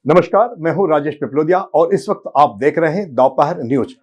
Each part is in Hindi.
नमस्कार, मैं हूं राजेश पिपलोदिया और इस वक्त आप देख रहे हैं दोपहर न्यूज।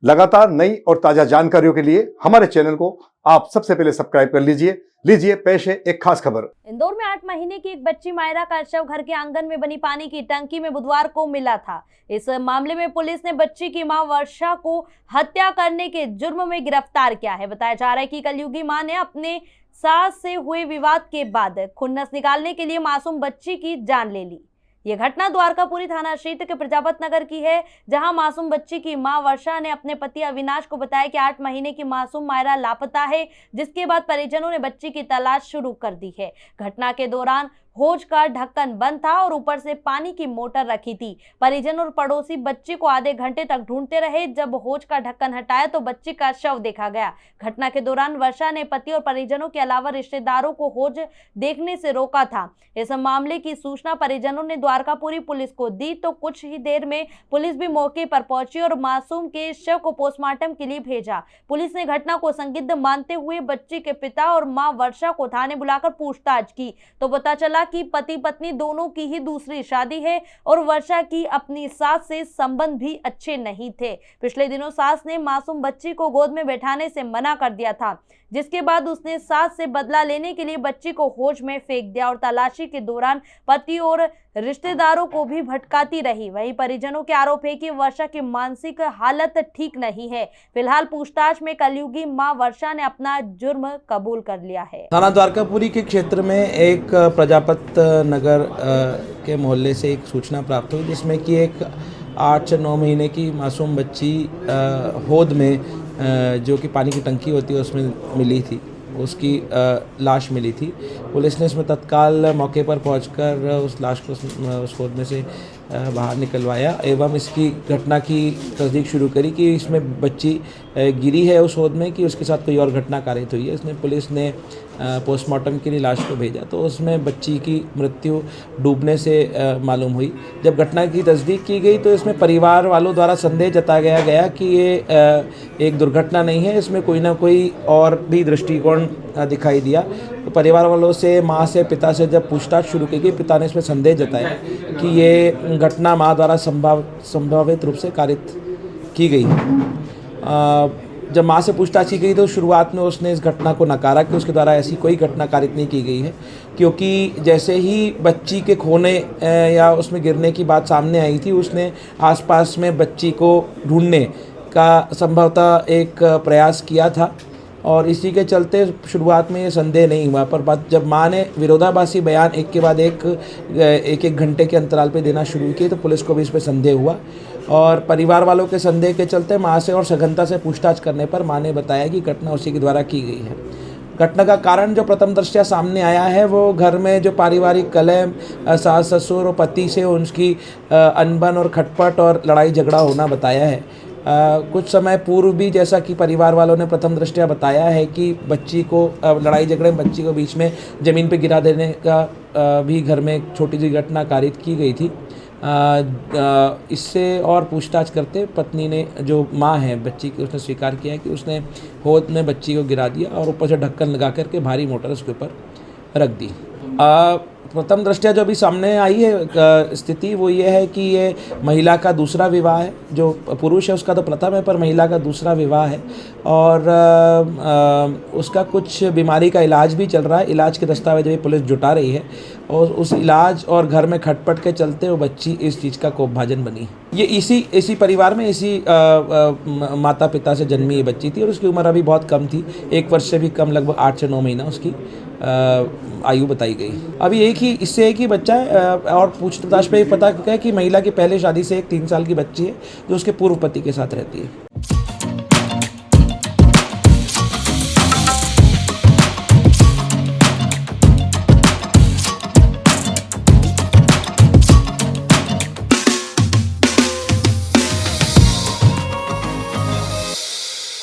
लगातार नई और ताजा जानकारियों के लिए हमारे चैनल को आप सबसे पहले सब्सक्राइब कर लीजिए पेश है एक खास खबर। इंदौर में 8 महीने की एक बच्ची मायरा का शव घर के आंगन में बनी पानी की टंकी में बुधवार को मिला था। इस मामले में पुलिस ने बच्ची की मां वर्षा को हत्या करने के जुर्म में गिरफ्तार किया है। बताया जा रहा है कि कलयुगी मां ने अपने सास से हुए विवाद के बाद खुन्नस निकालने के लिए मासूम बच्ची की जान ले ली। यह घटना द्वारकापुरी थाना क्षेत्र के प्रजापत नगर की है, जहां मासूम बच्ची की मां वर्षा ने अपने पति अविनाश को बताया कि 8 महीने की मासूम मायरा लापता है, जिसके बाद परिजनों ने बच्ची की तलाश शुरू कर दी है। घटना के दौरान होज का ढक्कन बंद था और ऊपर से पानी की मोटर रखी थी। परिजन और पड़ोसी बच्ची को आधे घंटे तक ढूंढते रहे। जब होज का ढक्कन हटाया तो बच्ची का शव देखा गया। घटना के दौरान वर्षा ने पति और परिजनों के अलावा रिश्तेदारों को होज देखने से रोका था। इस मामले की सूचना परिजनों ने द्वारकापुरी पुलिस को दी तो कुछ ही देर में पुलिस भी मौके पर पहुंची और मासूम के शव को पोस्टमार्टम के लिए भेजा। पुलिस ने घटना को संदिग्ध मानते हुए बच्ची के पिता और मां वर्षा को थाने बुलाकर पूछताछ की तो पता चला कि पति पत्नी दोनों की ही दूसरी शादी है और वर्षा की अपनी सास से संबंध भी अच्छे नहीं थे। पिछले दिनों सास ने मासूम बच्ची को गोद में बैठाने से मना कर दिया था, जिसके बाद उसने सास से बदला लेने के लिए बच्ची को होज में फेंक दिया और तलाशी के दौरान पति और रिश्तेदारों को भी भटकाती रही। वहीं परिजनों के आरोप है कि वर्षा की मानसिक हालत ठीक नहीं है। फिलहाल पूछताछ में कलयुगी मां वर्षा ने अपना जुर्म कबूल कर लिया है। थाना द्वारकापुरी के क्षेत्र में एक प्रजापत नगर के मोहल्ले से एक सूचना प्राप्त हुई, जिसमें कि एक 8 से 9 महीने की मासूम बच्ची होद में जो कि पानी की टंकी होती है उसमें मिली थी, उसकी लाश मिली थी। पुलिस ने इसमें तत्काल मौके पर पहुंचकर उस लाश को उस होद में से बाहर निकलवाया एवं इसकी घटना की तस्दीक शुरू करी कि इसमें बच्ची गिरी है उस होद में कि उसके साथ कोई और घटना कारित हुई है। इसमें पुलिस ने पोस्टमार्टम के लिए लाश को भेजा तो उसमें बच्ची की मृत्यु डूबने से मालूम हुई। जब घटना की तस्दीक की गई तो इसमें परिवार वालों द्वारा संदेह जताया गया कि ये एक दुर्घटना नहीं है, इसमें कोई ना कोई और भी दृष्टिकोण दिखाई दिया। तो परिवार वालों से, माँ से, पिता से जब पूछताछ शुरू की गई, पिता ने इसमें संदेह जताया कि ये घटना माँ द्वारा संभावित रूप से कारित की गई। जब माँ से पूछताछ की गई तो शुरुआत में उसने इस घटना को नकारा कि उसके द्वारा ऐसी कोई घटना कारित नहीं की गई है, क्योंकि जैसे ही बच्ची के खोने या उसमें गिरने की बात सामने आई थी, उसने आसपास में बच्ची को ढूंढने का संभवतः एक प्रयास किया था और इसी के चलते शुरुआत में ये संदेह नहीं हुआ। पर बात जब माँ ने विरोधाभासी बयान एक के बाद एक घंटे के अंतराल पे देना शुरू किए तो पुलिस को भी इस पर संदेह हुआ और परिवार वालों के संदेह के चलते माँ से और सघनता से पूछताछ करने पर माँ ने बताया कि घटना उसी के द्वारा की गई है। घटना का कारण जो प्रथम दृष्टया सामने आया है वो घर में जो पारिवारिक कलह, सास ससुर और पति से उनकी अनबन और खटपट और लड़ाई झगड़ा होना बताया है। कुछ समय पूर्व भी जैसा कि परिवार वालों ने प्रथम दृष्टया बताया है कि बच्ची को लड़ाई झगड़े में बच्ची को बीच में ज़मीन पे गिरा देने का भी घर में एक छोटी सी घटना कारित की गई थी। इससे और पूछताछ करते पत्नी ने, जो माँ है बच्ची की, उसने स्वीकार किया कि उसने होद में बच्ची को गिरा दिया और ऊपर से ढक्कन लगा करके भारी मोटर उसके ऊपर रख दी। प्रथम दृष्टया जो भी सामने आई है स्थिति वो ये है कि ये महिला का दूसरा विवाह है। जो पुरुष है उसका तो प्रथम है, पर महिला का दूसरा विवाह है और उसका कुछ बीमारी का इलाज भी चल रहा है। इलाज के दस्तावेज भी पुलिस जुटा रही है और उस इलाज और घर में खटपट के चलते वो बच्ची इस चीज़ का कोपभाजन बनी। ये इसी परिवार में माता पिता से जन्मी ये बच्ची थी और उसकी उम्र अभी बहुत कम थी, 1 वर्ष से भी कम, लगभग 8 से 9 महीना उसकी आयु बताई गई। अभी इससे एक ही बच्चा है और पूछताछ पे पता है कि महिला की पहले शादी से एक 3 साल की बच्ची है जो उसके पूर्व पति के साथ रहती है।